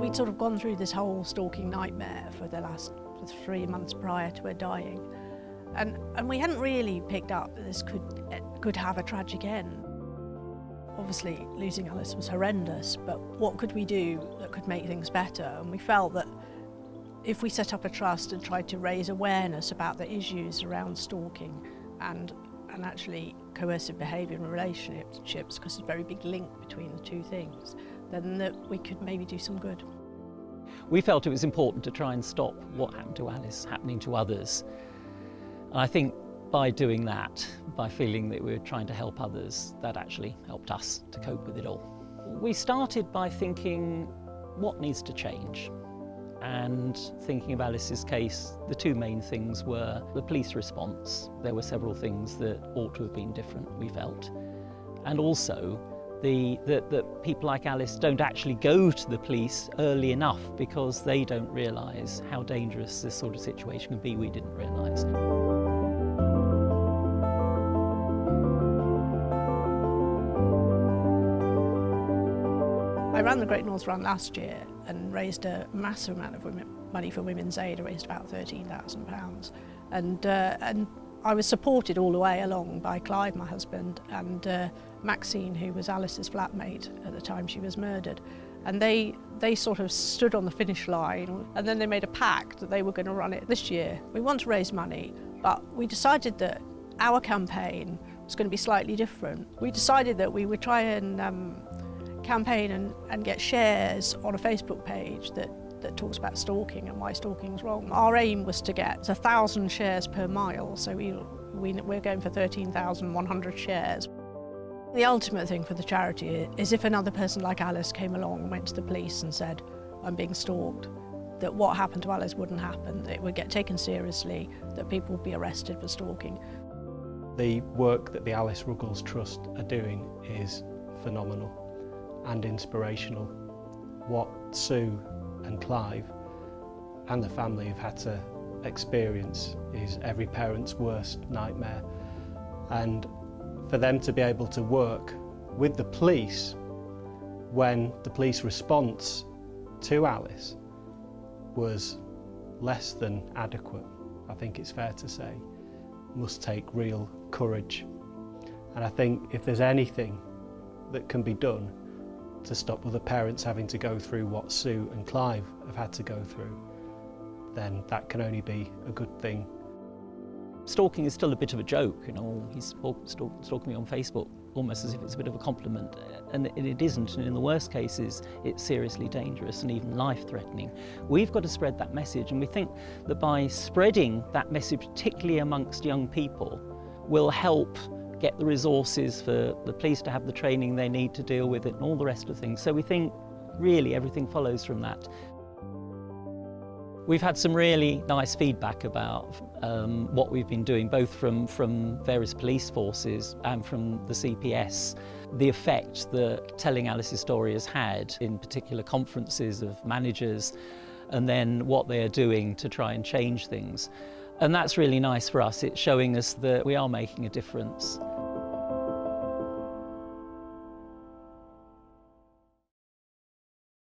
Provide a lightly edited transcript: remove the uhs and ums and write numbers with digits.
We'd sort of gone through this whole stalking nightmare for the last 3 months prior to her dying. And we hadn't really picked up that this could have a tragic end. Obviously, losing Alice was horrendous, but what could we do that could make things better? And we felt that if we set up a trust and tried to raise awareness about the issues around stalking and actually coercive behaviour in relationships, because there's a very big link between the two things, then that we could maybe do some good. We felt it was important to try and stop what happened to Alice happening to others. And I think by doing that, by feeling that we were trying to help others, that actually helped us to cope with it all. We started by thinking, what needs to change? And thinking of Alice's case, the two main things were the police response. There were several things that ought to have been different, we felt. And also that people like Alice don't actually go to the police early enough because they don't realise how dangerous this sort of situation can be. We didn't realise. I ran the Great North Run last year and raised a massive amount of money for Women's Aid. I raised about £13,000. And I was supported all the way along by Clive, my husband, and Maxine, who was Alice's flatmate at the time she was murdered. And they sort of stood on the finish line, and then they made a pact that they were going to run it this year. We want to raise money, but we decided that our campaign was going to be slightly different. We decided that we would try and campaign and get shares on a Facebook page that talks about stalking and why stalking is wrong. Our aim was to get 1,000 shares per mile, so we're going for 13,100 shares. The ultimate thing for the charity is if another person like Alice came along and went to the police and said, I'm being stalked, that what happened to Alice wouldn't happen, that it would get taken seriously, that people would be arrested for stalking. The work that the Alice Ruggles Trust are doing is phenomenal and inspirational. What Sue and Clive and the family have had to experience is every parent's worst nightmare. And for them to be able to work with the police when the police response to Alice was less than adequate, I think it's fair to say, must take real courage. And I think if there's anything that can be done to stop other parents having to go through what Sue and Clive have had to go through, then that can only be a good thing. Stalking is still a bit of a joke, you know, he's stalking me on Facebook, almost as if it's a bit of a compliment, and it isn't, and in the worst cases it's seriously dangerous and even life-threatening. We've got to spread that message, and we think that by spreading that message, particularly amongst young people, will help get the resources for the police to have the training they need to deal with it and all the rest of the things. So we think really everything follows from that. We've had some really nice feedback about what we've been doing, both from various police forces and from the CPS. The effect that telling Alice's story has had in particular conferences of managers, and then what they are doing to try and change things. And that's really nice for us. It's showing us that we are making a difference.